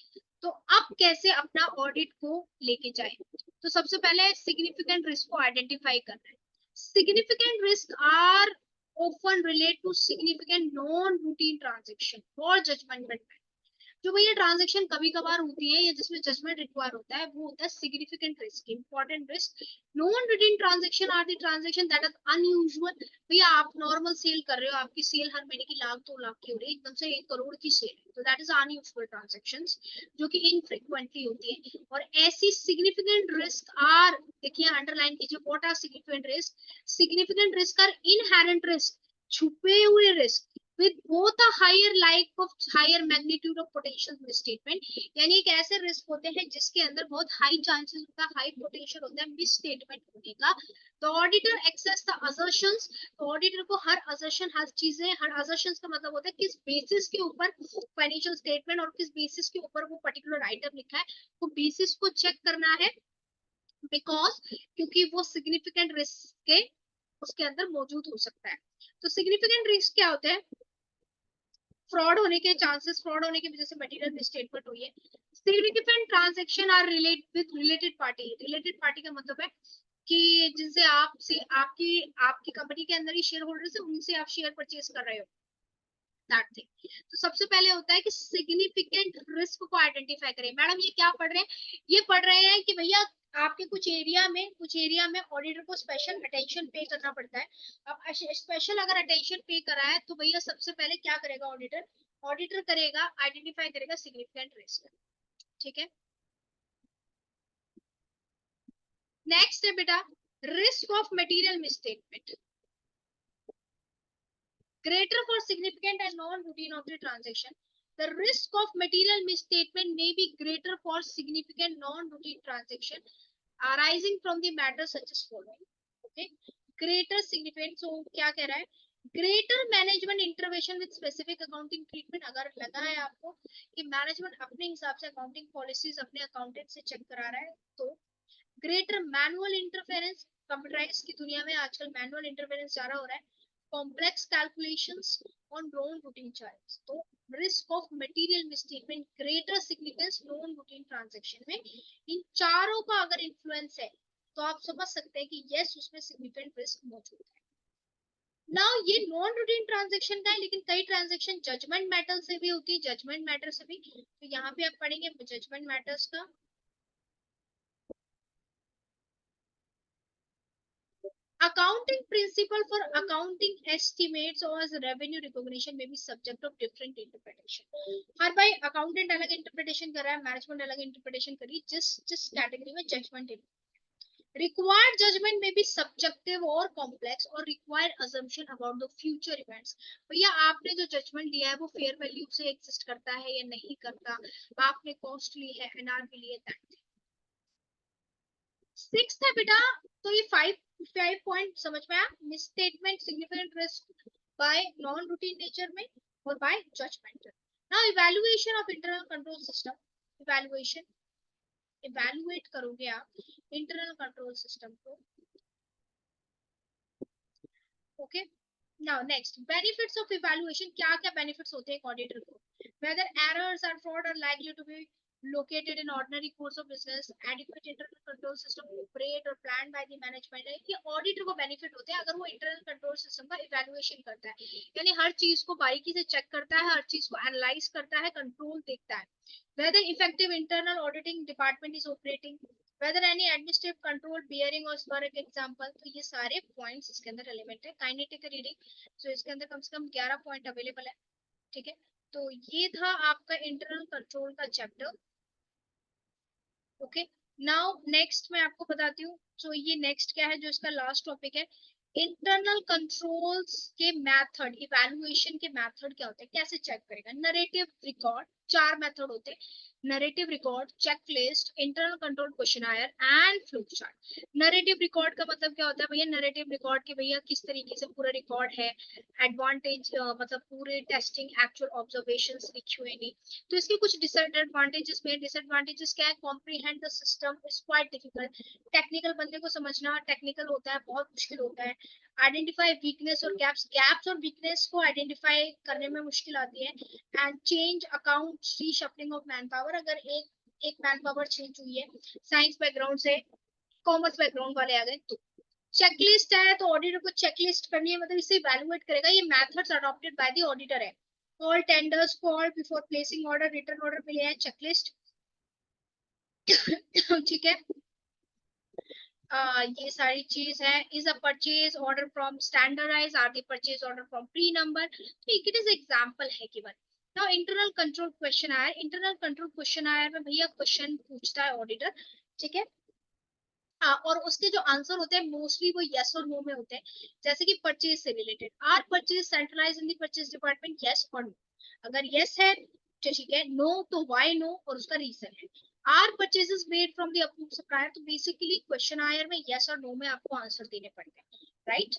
तो अब कैसे अपना ऑडिट को लेके जाए। तो सबसे पहले सिग्निफिकेंट रिस्क को आइडेंटिफाई करना है। Significant risk are often relate to significant non routine transaction or judgment। जो भैया ट्रांजेक्शन कभी कभार होती है या जिसमें जजमेंट रिक्वायर होता है, वो होता है significant risk, important risk. Non routine transaction are the transaction that is unusual. भैया आप नॉर्मल सेल कर रहे हो, आपकी सेल हर महीने की 1-2 लाख की हो रही है, एकदम से 1 करोड़ की सेल है, तो दैट इज अनयूजुअल ट्रांजेक्शंस जो कि इनफ्रीक्वेंटली होती है। और ऐसी सिग्निफिकेंट रिस्क आर, देखिए अंडरलाइन कीजिए, what are significant risk. Significant risk are inherent risk, छुपे हुए risk with both a higher like of higher magnitude of potential misstatement, यानी एक ऐसे रिस्क होते हैं जिसके अंदर बहुत हाई चांसेस होता है, हाई पोटेंशियल होता है मिस स्टेटमेंट होने का। तो ऑडिटर एक्सेस द असर्शंस, तो ऑडिटर को हर असर्शन, हर चीजें, हर असर्शंस का मतलब होता है किस बेसिस के ऊपर फाइनेंशियल स्टेटमेंट और किस बेसिस के ऊपर वो पर्टिकुलर आइटम लिखा है, वो बेसिस को चेक करना है। बिकॉज क्योंकि वो सिग्निफिकेंट रिस्क के उसके अंदर मौजूद हो सकता है। तो सिग्निफिकेंट रिस्क क्या होते हैं? फ्रॉड होने के चांसेस, फ्रॉड होने की वजह से मटेरियल मिसस्टेटमेंट हुई है। Significant transaction are related party. Related party का मतलब है कि जिनसे आपसे आपकी आपकी कंपनी के अंदर ही शेयर होल्डर्स है, उनसे आप शेयर परचेज कर रहे हो, दैट थिंग। तो सबसे पहले होता है कि सिग्निफिकेंट रिस्क को आइडेंटिफाई करें। मैडम ये क्या पढ़ रहे हैं? ये पढ़ रहे हैं कि भैया आपके कुछ एरिया में ऑडिटर को स्पेशल अटेंशन पे करना पड़ता है। अब स्पेशल अगर अटेंशन पे करा है तो भैया सबसे पहले क्या करेगा ऑडिटर? ऑडिटर करेगा, आइडेंटिफाई करेगा सिग्निफिकेंट रिस्क। ठीक है, नेक्स्ट है बेटा risk of material misstatement, greater for significant and non-routine of the transaction. The risk of material misstatement may be greater for significant non-routine transaction arising from the matter such as following. Okay, greater significant. So क्या कह रहा है? Greater management intervention with specific accounting treatment. अगर लगा है आपको कि management अपने हिसाब से अकाउंटिंग पॉलिसीज अपने अकाउंटेंट से चेक करा रहा है, तो ग्रेटर मैनुअल इंटरफेरेंस। कंप्यूटराइज की दुनिया में आजकल मैनुअल इंटरफेरेंस ज्यादा हो रहा है। Complex calculations on non routine charges. तो risk of material misstatement, greater significance non routine transaction में, इन चारों का अगर इन्फ्लुएंस है तो आप समझ सकते हैं कि यस उसमें सिग्निफिकेंट रिस्क मौजूद है। नाउ ये नॉन रूटीन ट्रांजैक्शन का है, लेकिन कई ट्रांजैक्शन जजमेंट मैटर से भी होती है, जजमेंट मैटर से भी। तो यहाँ पे आप पढ़ेंगे जजमेंट मैटर्स का। Accounting principle for accounting estimates or as revenue recognition may be subject of different interpretation. हर भाई अकाउंटेंट अलग इंटरप्रिटेशन कर रहा है, मैनेजमेंट अलग इंटरप्रिटेशन करी, जिस कैटेगरी में जजमेंट है। Required judgment may be subjective or complex or require assumption about the future events. भैया आपने जो जजमेंट लिया है वो फेयर वैल्यू से एग्जिस्ट करता है या नहीं करता, आपने कॉस्ट ली है, एनआरवी ली है, सिक्स है बेटा। तो ये फाइव पॉइंट समझ में आया? Misstatement, significant risk by non routine nature में और by judgemental. Now evaluation of internal control system. Evaluation, evaluate करोगे आप इंटरनल कंट्रोल सिस्टम को। Okay, now next benefits of evaluation. क्या क्या बेनिफिट्स होते हैं ऑडिटर को? वेदर एरर्स और fraud are likely to be located in ordinary course of business, adequate internal control system operate or planned by the management। है कि auditor को benefit होते हैं अगर वो इंटरनल कंट्रोल सिस्टम का इवैल्यूएशन करता है, यानी हर चीज को बारीकी से चेक करता है, हर चीज को एनालाइज करता है, कंट्रोल देखता है। whether effective internal auditing department is operating, whether any administrative control bearing or for example। तो ये सारे पॉइंट्स इसके अंदर एलिमेंट है। काइनेटिक रीडिंग, तो इसके अंदर कम से कम 11 पॉइंट अवेलेबल है। ठीक है, तो ये था आपका इंटरनल कंट्रोल का चैप्टर। ओके, नाउ नेक्स्ट मैं आपको बताती हूँ। तो ये नेक्स्ट क्या है जो इसका लास्ट टॉपिक है, इंटरनल कंट्रोल्स के मेथड, इवैल्यूएशन के मेथड क्या होते हैं, कैसे चेक करेगा? नरेटिव रिकॉर्ड, चार मेथड होते हैं, narrative record, checklist, internal control questionnaire and flow chart. Narrative record का मतलब क्या होता है भैया? नरेटिव रिकॉर्ड के भैया किस तरीके से पूरा रिकॉर्ड है, एडवांटेज मतलब पूरे टेस्टिंग एक्चुअल ऑब्जर्वेशंस लिखे हुए नहीं। तो इसके कुछ डिसएडवांटेजेस में, डिसएडवांटेजेस क्या है? Comprehend the system is quite difficult. Technical बंदे को समझना टेक्निकल होता है, बहुत मुश्किल होता है। आइडेंटिफाई वीकनेस और गैप्स और वीकनेस को आइडेंटिफाई करने में मुश्किल आती है। And change account reshuffling of man power, अगर एक मैन पावर चेंज हुई है, साइंस बैकग्राउंड से कॉमर्स बैकग्राउंड वाले आ गए तो। चेकलिस्ट है तो ऑडिटर को चेकलिस्ट करनी है, मतलब इसे इवैल्यूएट करेगा, ये methods adopted by the auditor है। All tenders called before placing order, return order मिले हैं, चेकलिस्ट। ठीक है, ये सारी चीज है। Is a purchase order from standardise, are the purchase order from pre number. ठीक, इट इज एग्जांपल है given. Now internal control questionnaire, internal control questionnaire में भैया क्वेश्चन पूछता है ऑडिटर। ठीक है, और उसके जो आंसर होते हैं मोस्टली वो यस और नो में होते हैं। जैसे कि परचेज से related, are purchase centralise in the purchase department, yes और नो। अगर यस है तो ठीक है, नो तो व्हाई नो और उसका रीजन है। Are purchases made from the approved supplier, तो बेसिकली क्वेश्चन आयर में यस और नो में आपको आंसर देने पड़ते हैं, राइट?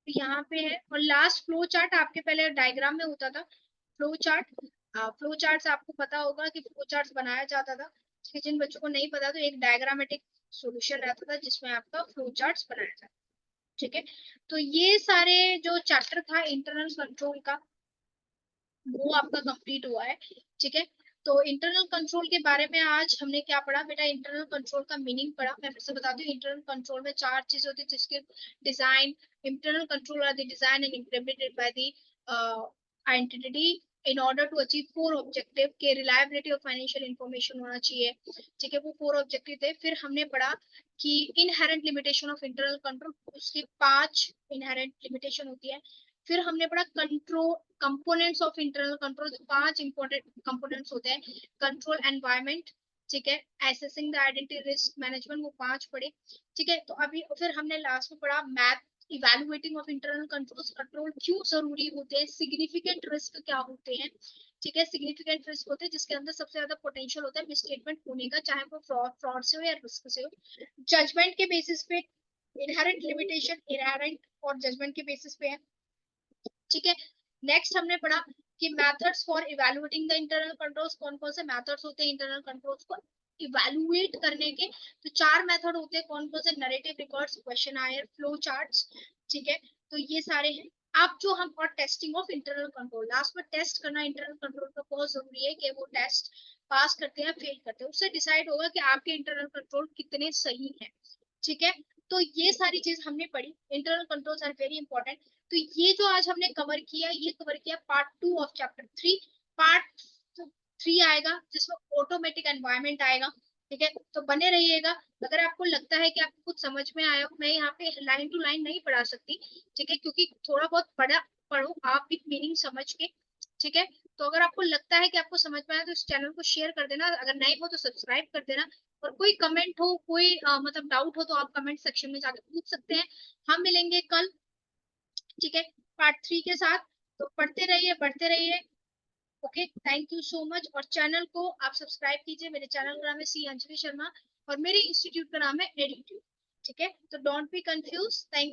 तो यहाँ पे है। और लास्ट फ्लो चार्ट, आपके पहले डायग्राम में होता था फ्लो चार्ट। फ्लो चार्ट आपको पता होगा कि फ्लो चार्ट बनाया जाता था। कि जिन बच्चों को नहीं पता, तो एक डायग्रामेटिक सॉल्यूशन रहता था जिसमें आपका फ्लो चार्ट्स बनाया जाता। ठीक है, तो ये सारे जो चैप्टर था इंटरनल कंट्रोल का वो आपका कंप्लीट हुआ है। ठीक है, तो इंटरनल कंट्रोल के बारे में आज हमने क्या पढ़ा बेटा? इंटरनल कंट्रोल का मीनिंग पढ़ा। मैं फिर से बता दूं, इंटरनल कंट्रोल में 4 चीजें होती है, जिसके design, internal control are the design and implemented by the entity in order to achieve 4 objective के रिलायबिलिटी ऑफ फाइनेंशियल इंफॉर्मेशन होना चाहिए। ठीक है, वो 4 ऑब्जेक्टिव थे। फिर हमने पढ़ा कि inherent limitation of internal control, उसकी 5 इनहेरेंट लिमिटेशन होती है। फिर हमने पढ़ा control components of internal control, 5 important components होते हैं। कंट्रोल एनवायरनमेंट, ठीक है, assessing the identity risk management, वो 5 पढ़े। ठीक है, तो अभी फिर हमने लास्ट में पढ़ा math evaluating of internal controls, control क्यों जरूरी होते हैं, सिग्निफिकेंट रिस्क क्या होते हैं। ठीक है, सिग्निफिकेंट रिस्क होते हैं जिसके अंदर सबसे ज्यादा पोटेंशियल होता है मिसस्टेटमेंट होने का, चाहे वो फ्रॉड से हो या रिस्क से हो। जजमेंट के बेसिस पे इनहेरेंट लिमिटेशन, इनहेरेंट और जजमेंट के बेसिस पे है। ठीक है, नेक्स्ट हमने पढ़ा कि methods for evaluating the internal controls, कौन कौन से मेथड्स होते हैं इंटरनल कंट्रोल्स को इवैल्यूएट करने के। तो 4 मेथड होते हैं, कौन कौन से? Narrative records, questionnaire, flow charts. ठीक है, तो ये सारे हैं। अब जो हम, और testing of internal control, last में टेस्ट करना इंटरनल कंट्रोल का बहुत जरूरी है कि वो टेस्ट पास करते हैं फेल करते हैं, उससे डिसाइड होगा कि आपके इंटरनल कंट्रोल कितने सही हैं। ठीक है, तो ये सारी चीज हमने पढ़ी। Internal controls are very important. तो ये जो आज हमने कवर किया, ये कवर किया पार्ट 2 ऑफ चैप्टर 3। पार्ट 3 आएगा जिसमें ऑटोमेटिक एनवायरनमेंट आएगा। ठीक है, तो बने रहिएगा। अगर आपको लगता है कि आपको कुछ समझ में आया हो, मैं यहाँ पे लाइन टू लाइन नहीं पढ़ा सकती, ठीक है, क्योंकि थोड़ा बहुत पढ़ो आप भी मीनिंग समझ के। ठीक है, तो अगर आपको लगता है कि आपको समझ में आया तो इस चैनल को शेयर कर देना, अगर नए हो तो सब्सक्राइब कर देना। और कोई कमेंट हो, कोई मतलब डाउट हो, तो आप कमेंट सेक्शन में जाकर पूछ सकते हैं। हम मिलेंगे कल, ठीक है, पार्ट 3 के साथ। तो पढ़ते रहिए, बढ़ते रहिए। Okay, thank you so much. और चैनल को आप सब्सक्राइब कीजिए। मेरे चैनल का नाम है सी अंजलि शर्मा और मेरे इंस्टीट्यूट का नाम है एडीट्यूब। ठीक है, तो don't be confuse. Thank you.